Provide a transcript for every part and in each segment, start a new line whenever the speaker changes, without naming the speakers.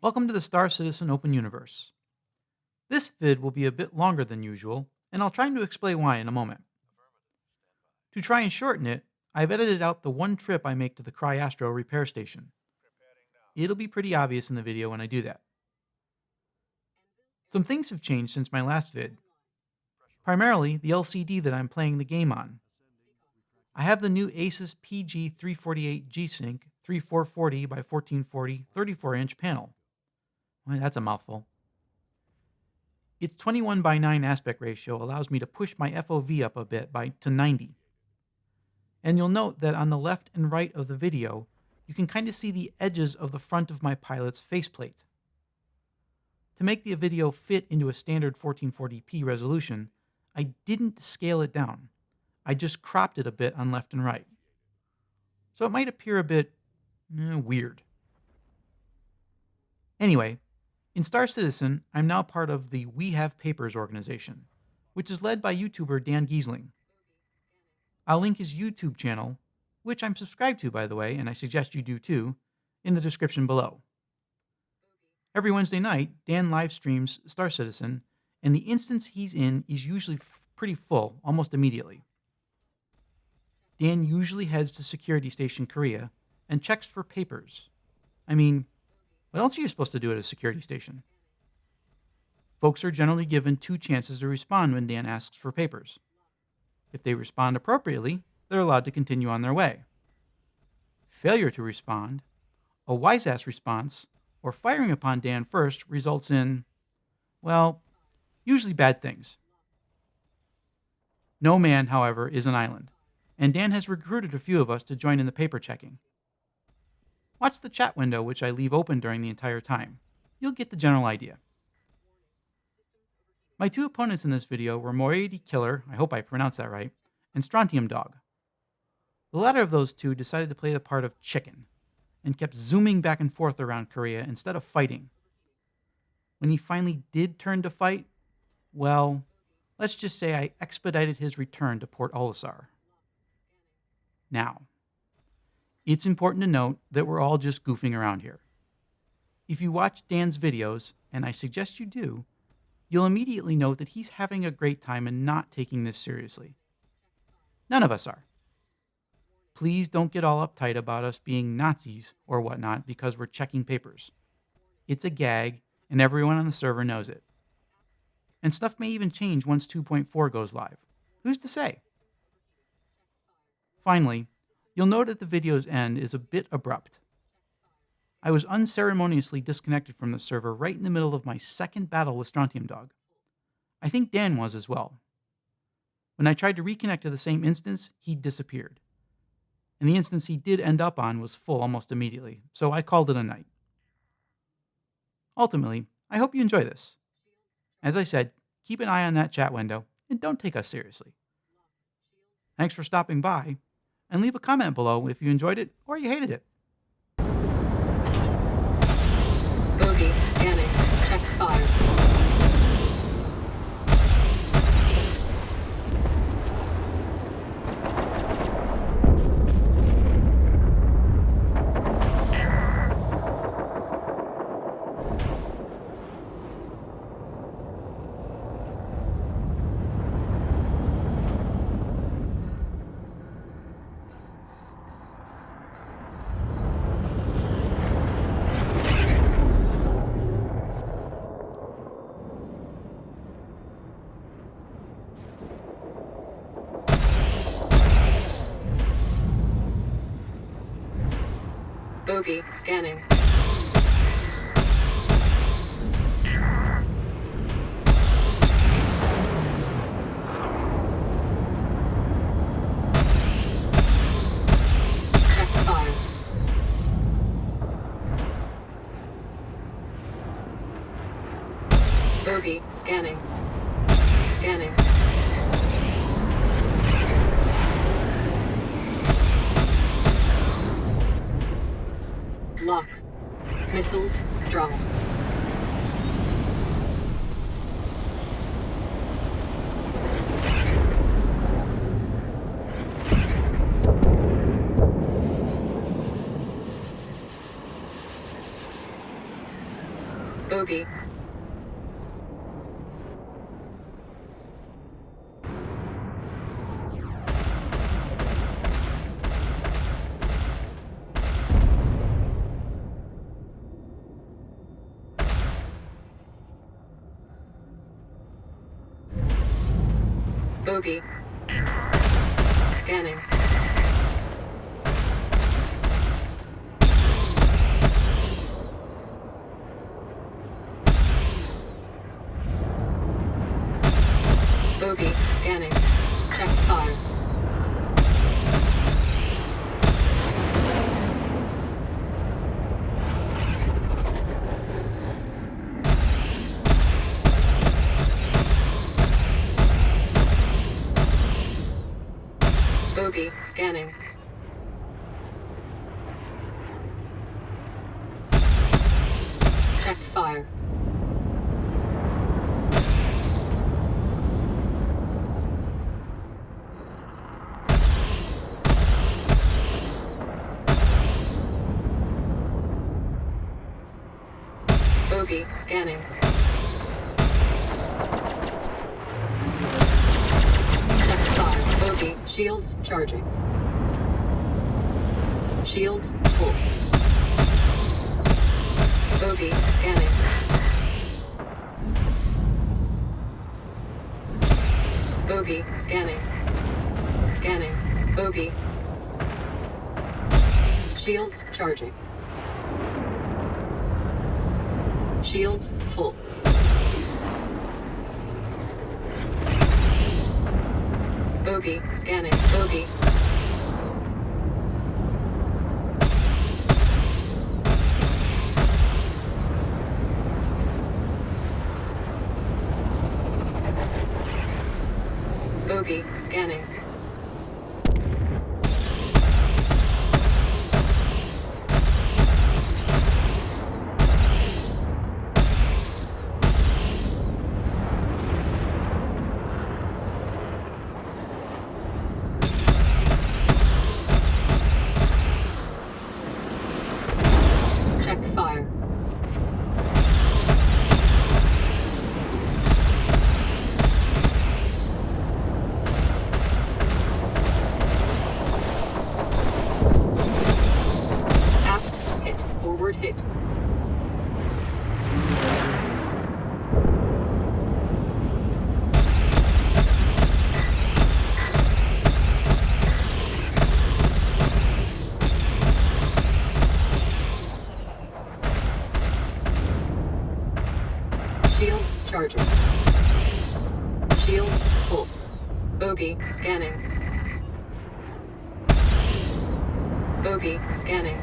Welcome to the Star Citizen Open Universe. This vid will be a bit longer than usual, and I'll try to explain why in a moment. To try and shorten it, I've edited out the one trip I make to the Cryastro repair station. It'll be pretty obvious in the video when I do that. Some things have changed since my last vid. Primarily, the LCD that I'm playing the game on. I have the new Asus PG348 G-Sync 3440 by 1440 34-inch panel. Well, that's a mouthful. Its 21 by 9 aspect ratio allows me to push my FOV up a bit to 90. And you'll note that on the left and right of the video, you can kind of see the edges of the front of my pilot's faceplate. To make the video fit into a standard 1440p resolution, I didn't scale it down. I just cropped it a bit on left and right. So it might appear a bit weird. Anyway, in Star Citizen, I'm now part of the We Have Papers organization, which is led by YouTuber Dan Giesling. I'll link his YouTube channel, which I'm subscribed to, by the way, and I suggest you do too, in the description below. Every Wednesday night, Dan live streams Star Citizen, and the instance he's in is usually pretty full, almost immediately. Dan usually heads to Security Station Korea and checks for papers. I mean, what else are you supposed to do at a security station? Folks are generally given 2 chances to respond when Dan asks for papers. If they respond appropriately, they're allowed to continue on their way. Failure to respond, a wise-ass response, or firing upon Dan first results in, well, usually bad things. No man, however, is an island, and Dan has recruited a few of us to join in the paper checking. Watch the chat window, which I leave open during the entire time. You'll get the general idea. My 2 opponents in this video were Moiety Killer, I hope I pronounced that right, and Strontium Dog. The latter of those 2 decided to play the part of chicken, and kept zooming back and forth around Korea instead of fighting. When he finally did turn to fight, well, let's just say I expedited his return to Port Olisar. Now, it's important to note that we're all just goofing around here. If you watch Dan's videos, and I suggest you do, you'll immediately note that he's having a great time and not taking this seriously. None of us are. Please don't get all uptight about us being Nazis or whatnot because we're checking papers. It's a gag, and everyone on the server knows it. And stuff may even change once 2.4 goes live. Who's to say? Finally, you'll note at the video's end is a bit abrupt. I was unceremoniously disconnected from the server right in the middle of my second battle with Strontium Dog. I think Dan was as well. When I tried to reconnect to the same instance, he disappeared. And the instance he did end up on was full almost immediately, so I called it a night. Ultimately, I hope you enjoy this. As I said, keep an eye on that chat window, and don't take us seriously. Thanks for stopping by, and leave a comment below if you enjoyed it or you hated it.
Bogey, scanning. Check 5. Bogey, scanning. Check 5. Bogey, scanning. Scanning. Lock. Missiles, drop. Bogey. Bogey. Scanning. Bogey. Scanning. Check fire. Bogey. Scanning. Check fire. Bogey. Scanning. Check fire. Bogey. Shields charging. Shields full. Bogey. Scanning. Bogey. Scanning. Scanning. Bogey. Shields charging. Shields full. Bogey. Scanning. Bogey. Bogey. Scanning. Check fire. Aft hit. Forward hit. Shields charging. Shields full. Bogey scanning. Bogey scanning.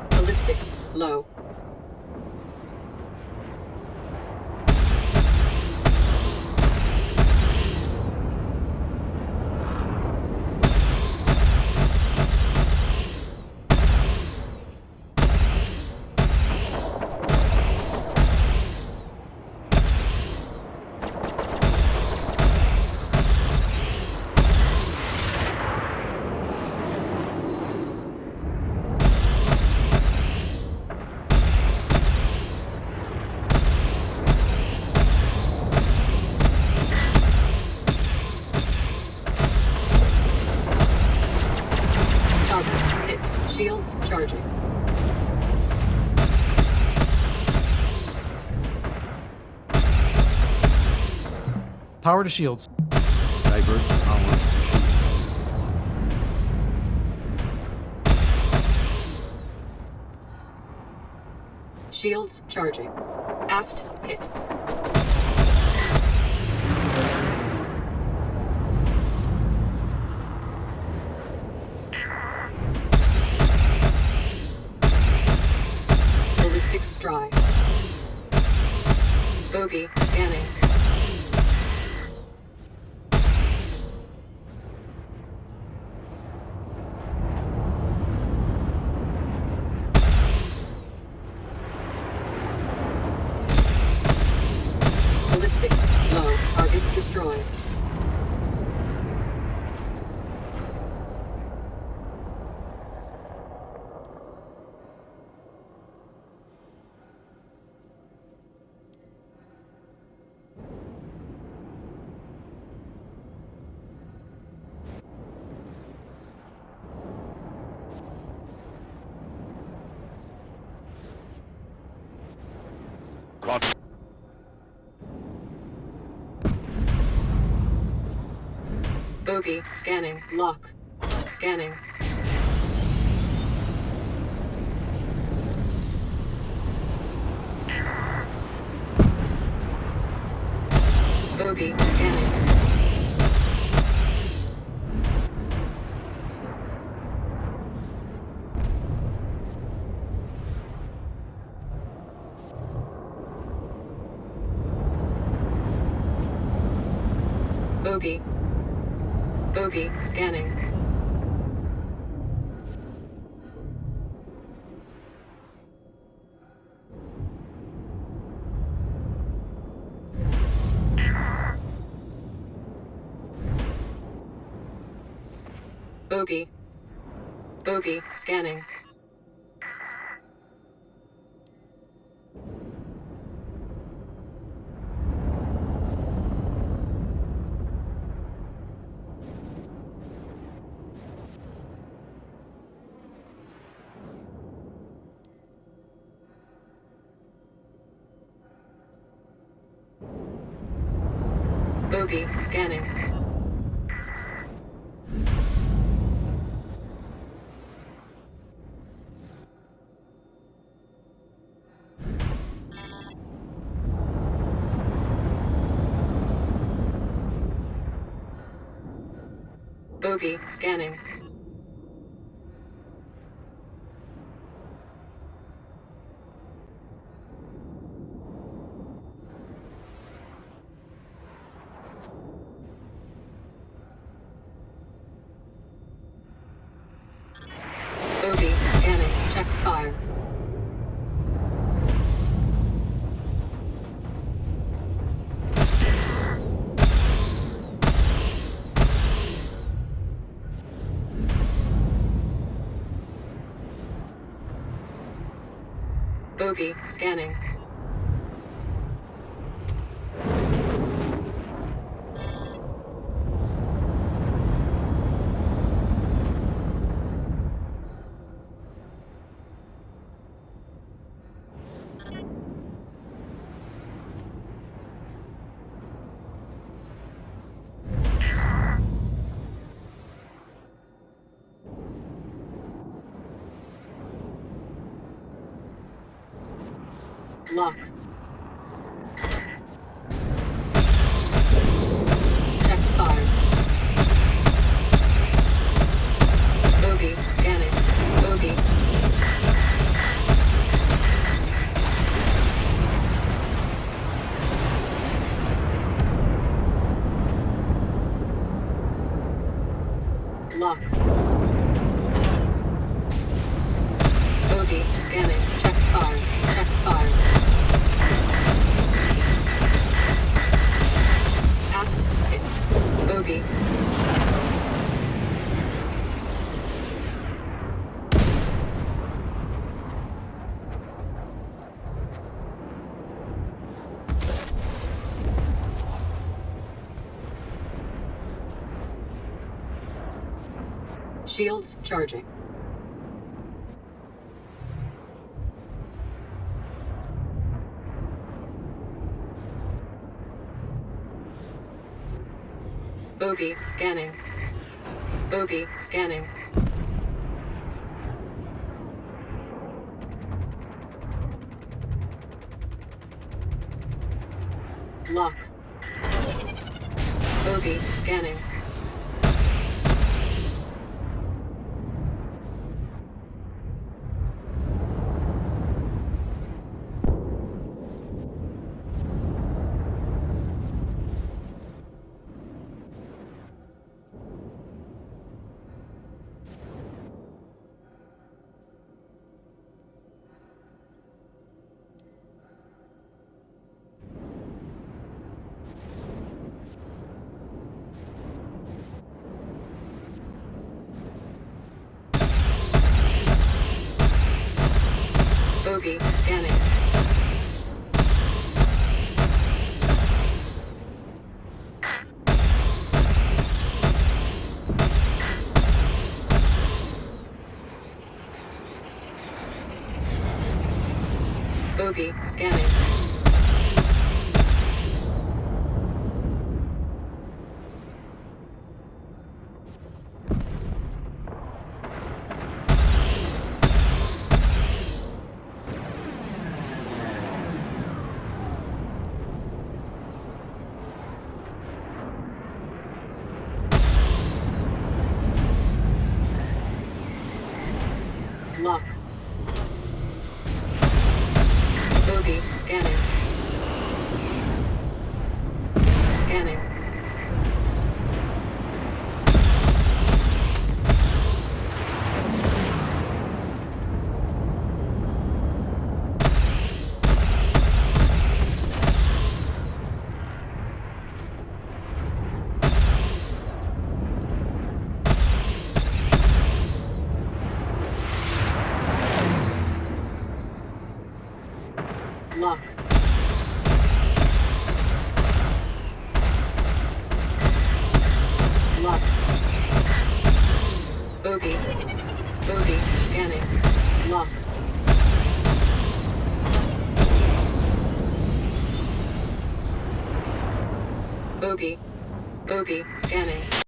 Ballistics low. Target hit. Shields charging.
Power to shields.
Divert power to shield.
Shields charging. Aft hit. Bogey. Scanning. Lock. Scanning. Bogey. Scanning. Bogey. Bogey. Scanning. Bogey. Bogey. Scanning. Bogey. Scanning. Bogey. Scanning. Bogey. Scanning. Check fire. Bogey. Scanning. Lock. Check fire. Bogey. Scanning. Bogey. Lock. Bogey. Scanning. Check fire. Check fire. Aft hit. Bogey. Shields charging. Bogey. Scanning. Bogey. Scanning. Lock. Bogey. Scanning. Bogey. Scanning. Bogey. Scanning. Bogey. Bogey. Scanning. Lock. Bogey. Bogey. Scanning.